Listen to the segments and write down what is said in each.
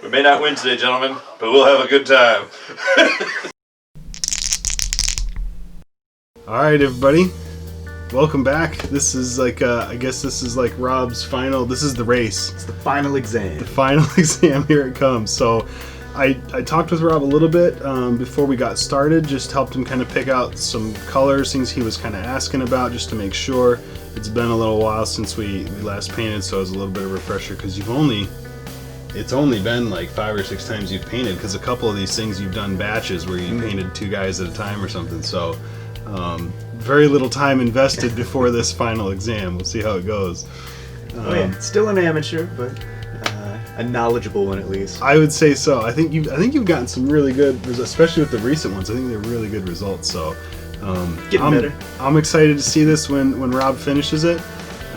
We may not win today, gentlemen, but we'll have a good time. Alright, everybody. Welcome back. This is like, I guess this is like Rob's final, this is the race. It's the final exam. The final exam, here it comes. So, I talked with Rob a little bit before we got started, just helped him kind of pick out some colors, things he was kind of asking about, just to make sure. It's been a little while since we last painted, so it was a little bit of a refresher, because it's only been like 5 or 6 times you've painted, because a couple of these things you've done batches where you painted 2 guys at a time or something, so very little time invested before this final exam. We'll see how it goes. Still an amateur, but a knowledgeable one at least. I would say so. I think you've gotten some really good, especially with the recent ones. I think they're really good results. So Getting better. I'm excited to see this when Rob finishes it.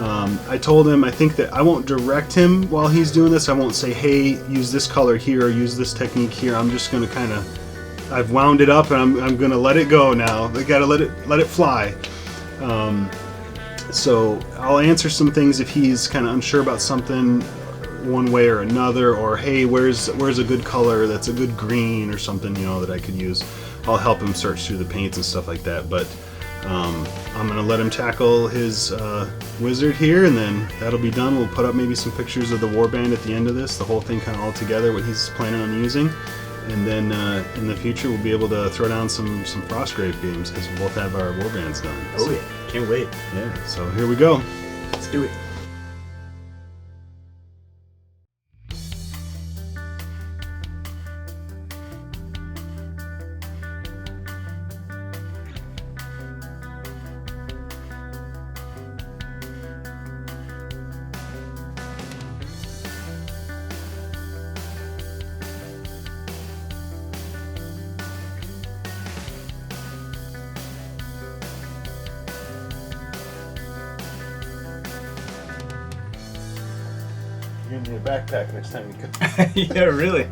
I told him I think that I won't direct him while he's doing this. I won't say, hey, use this color here or use this technique here. I'm just going to kind of, I've wound it up and I'm going to let it go now. I got to let it fly. So I'll answer some things if he's kind of unsure about something one way or another, or hey, where's a good color that's a good green or something, that I could use. I'll help him search through the paints and stuff like that. But I'm gonna let him tackle his wizard here, and then that'll be done. We'll put up maybe some pictures of the warband at the end of this, the whole thing kind of all together, what he's planning on using. And then in the future we'll be able to throw down some Frostgrave games, because we both have our warbands done. Oh yeah, can't wait. Yeah, so here we go. Let's do it. You're gonna need a backpack next time you come. Yeah, really.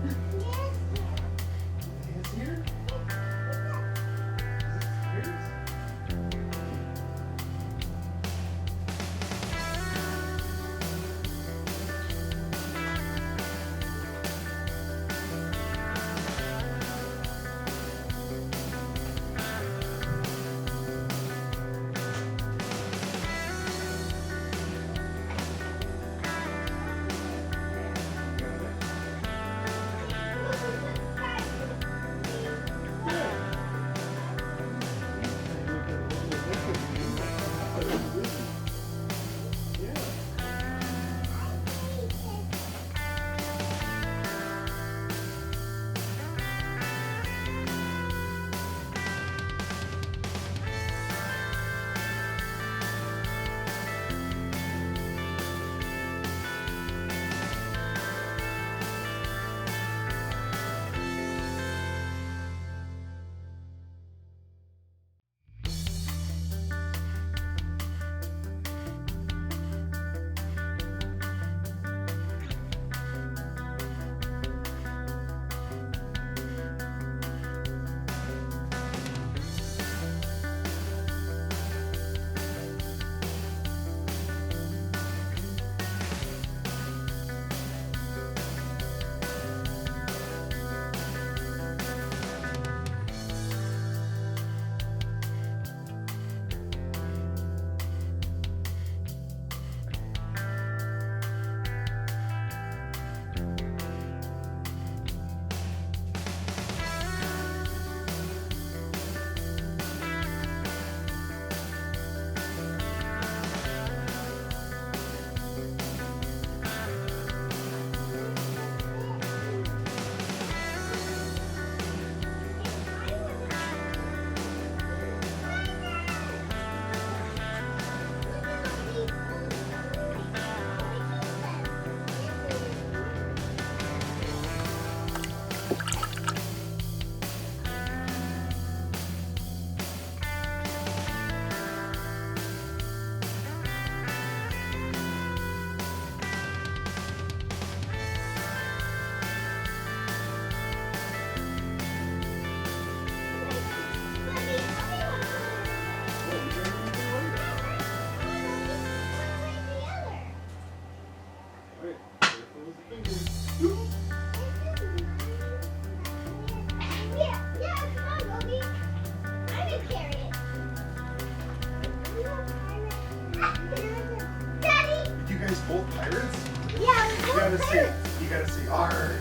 see. You gotta see. Arr.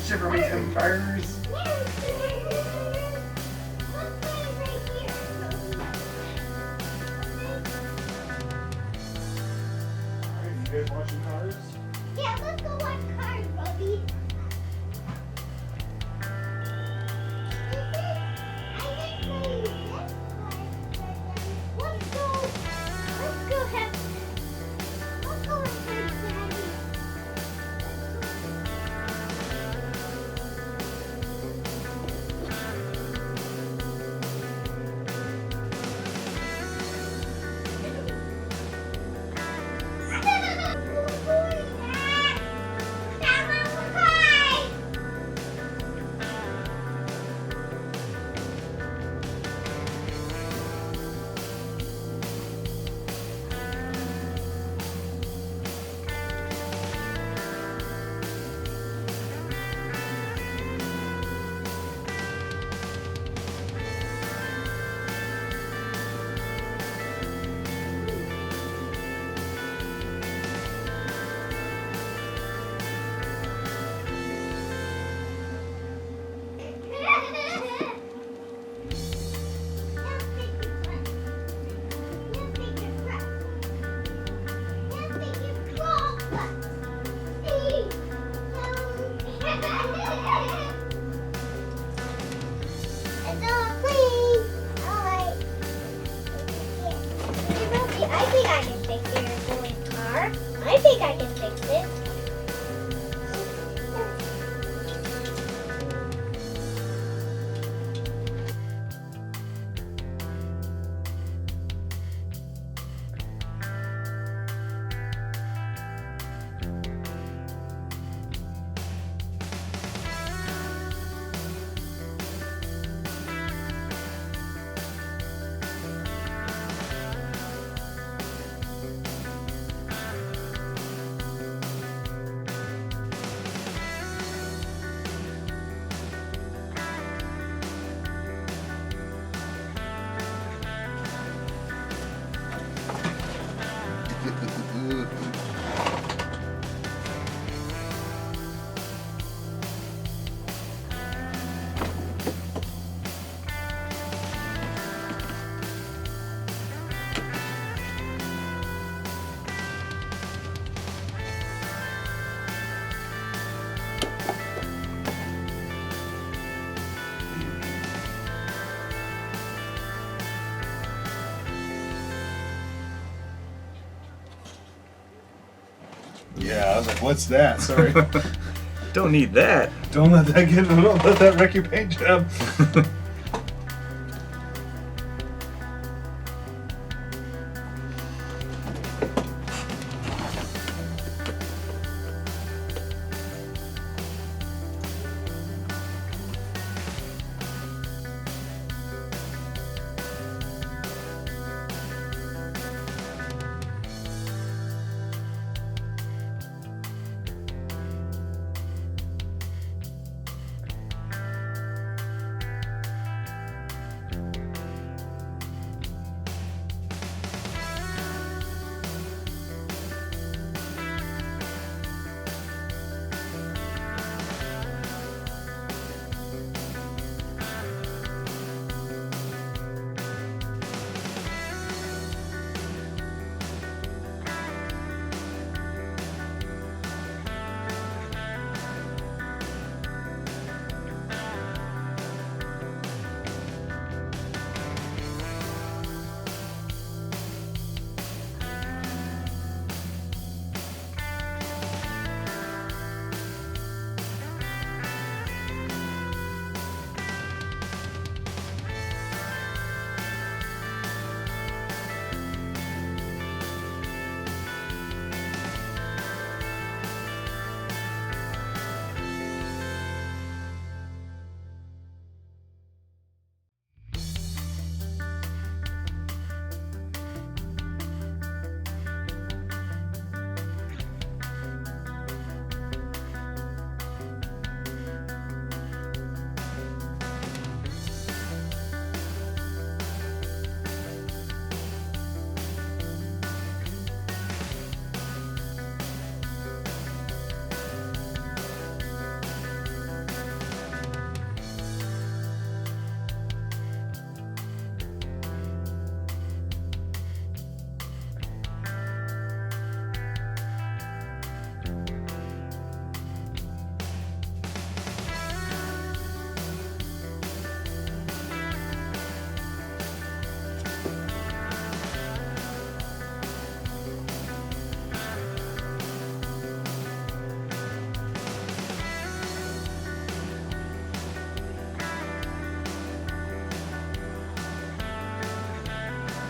Shiver me timbers. Alright, you guys watching cars? Yeah, let's go watch cars, Bubby. Let's go and play Daddy. I think I can fix your going car. I think I can fix it. Yeah, I was like, what's that? Sorry. Don't need that. Don't let that wreck your paint job.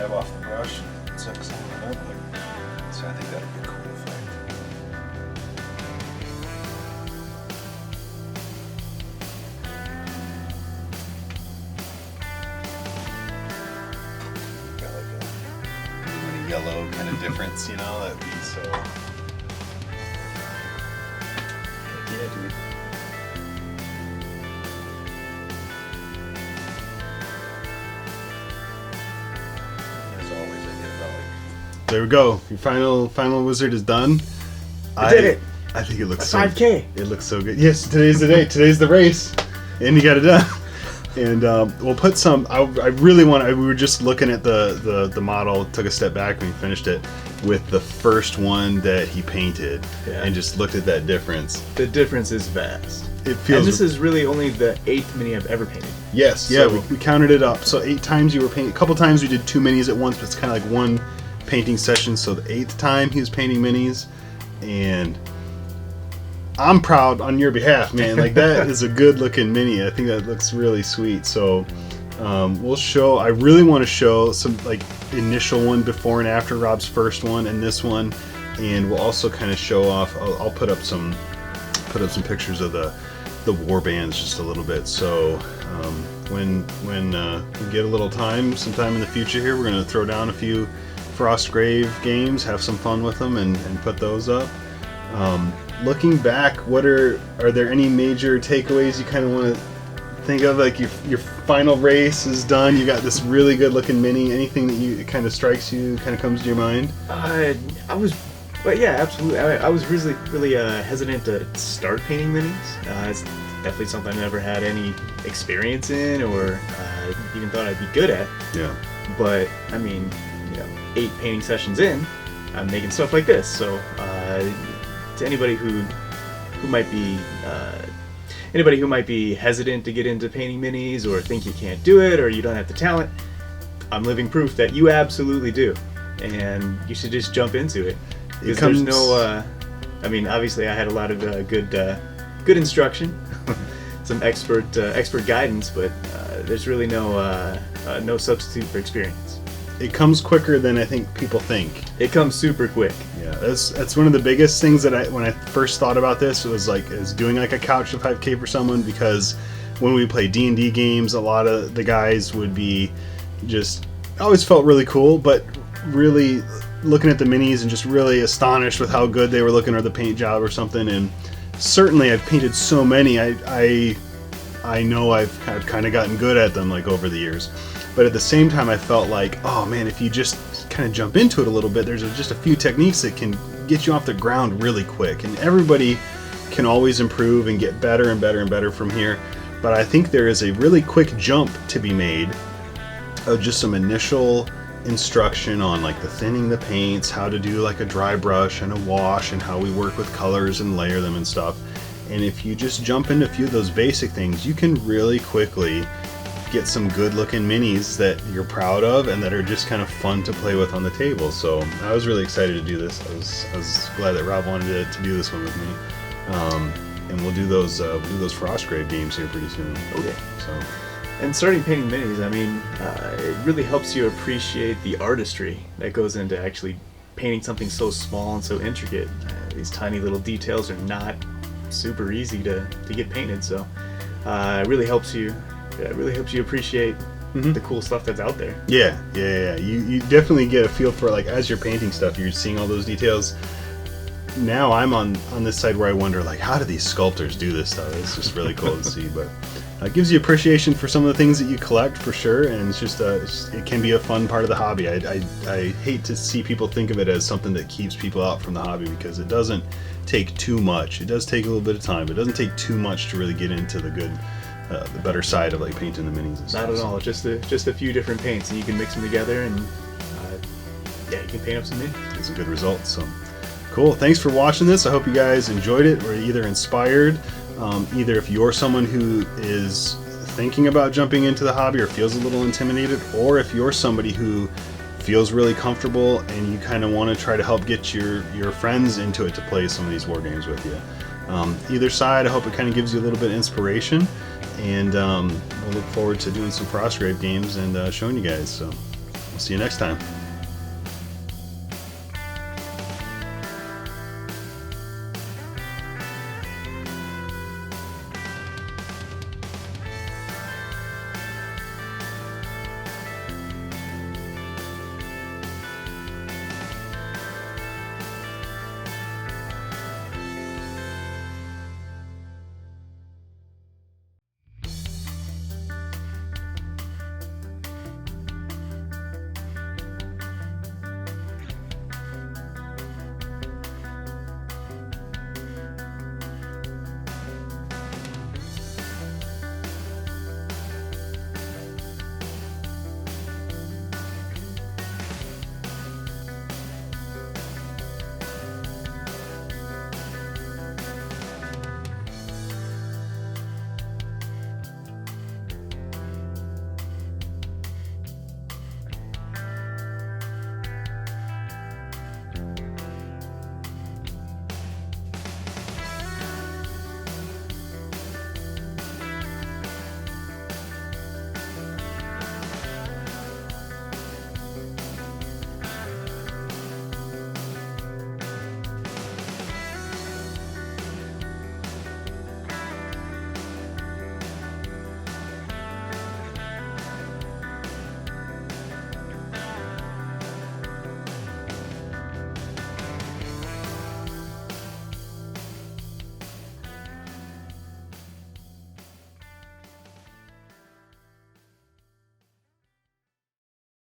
have off the brush and suck some of it up. So I think that'll be a cool effect. Got like a yellow kind of difference, you know, that'd be so. Yeah, dude. As always, I get about like. There we go. Your final wizard is done. I did it. I think it looks A 5K. It looks so good. Yes, today's the day. Today's the race, and you got it done. And we'll put some. I really want. We were just looking at the model. Took a step back when we finished it with the first one that he painted, and just looked at that difference. The difference is vast. It feels. And this is really only the 8th mini I've ever painted. Yes. Yeah. We counted it up. So 8 times you were painting. A couple times we did 2 minis at once, but it's kind of like one painting session. So the 8th time he was painting minis, and I'm proud on your behalf, man. Like, that is a good looking mini. I think that looks really sweet. So we'll show. I really want to show some like initial one before and after Rob's first one and this one, and we'll also kind of show off. I'll put up some pictures of the warbands just a little bit. So when we get a little time, sometime in the future here, we're gonna throw down a few Frostgrave games, have some fun with them, and put those up. Looking back, are there any major takeaways you kind of want to think of? Like your final race is done, you got this really good looking mini. Anything that it kind of strikes you, kind of comes to your mind? Yeah, absolutely. I was really hesitant to start painting minis. It's definitely something I never had any experience in, or even thought I'd be good at. Yeah. But I mean, 8 painting sessions in, I'm making stuff like this. So to anybody who might be hesitant to get into painting minis, or think you can't do it, or you don't have the talent, I'm living proof that you absolutely do, and you should just jump into it. Because there's no, obviously I had a lot of good instruction, some expert guidance, but there's really no substitute for experience. It comes quicker than I think people think. It comes super quick. Yeah, that's one of the biggest things that when I first thought about this, is doing like a couch to 5K for someone, because when we play D&D games, a lot of the guys would be just, always felt really cool, but really looking at the minis and just really astonished with how good they were looking, or the paint job or something. And certainly I've painted so many, I know I've kind of gotten good at them like over the years. But at the same time, I felt like, oh man, if you just kind of jump into it a little bit, there's just a few techniques that can get you off the ground really quick. And everybody can always improve and get better and better and better from here. But I think there is a really quick jump to be made of just some initial instruction on like the thinning the paints, how to do like a dry brush and a wash, and how we work with colors and layer them and stuff. And if you just jump into a few of those basic things, you can really quickly get some good looking minis that you're proud of and that are just kind of fun to play with on the table. So I was really excited to do this. I was glad that Rob wanted to do this one with me. And we'll do those Frostgrave games here pretty soon. Okay. So. And starting painting minis, it really helps you appreciate the artistry that goes into actually painting something so small and so intricate. These tiny little details are not super easy to get painted, so it really helps you. It really helps you appreciate the cool stuff that's out there. Yeah. You definitely get a feel for, like, as you're painting stuff, you're seeing all those details. Now I'm on this side where I wonder, like, how do these sculptors do this stuff? It's just really cool to see, but it gives you appreciation for some of the things that you collect, for sure, and it's just it can be a fun part of the hobby. I hate to see people think of it as something that keeps people out from the hobby, because it doesn't take too much. It does take a little bit of time, but it doesn't take too much to really get into the better side of like painting the minis and stuff. Not at all. Just a few different paints, and you can mix them together, and you can paint up some minis. Get some good results. So cool. Thanks for watching this. I hope you guys enjoyed it, or either inspired. Either if you're someone who is thinking about jumping into the hobby or feels a little intimidated, or if you're somebody who feels really comfortable and you kind of want to try to help get your friends into it to play some of these war games with you. Either side, I hope it kind of gives you a little bit of inspiration, and we'll look forward to doing some Frostgrave games and showing you guys. So We'll see you next time.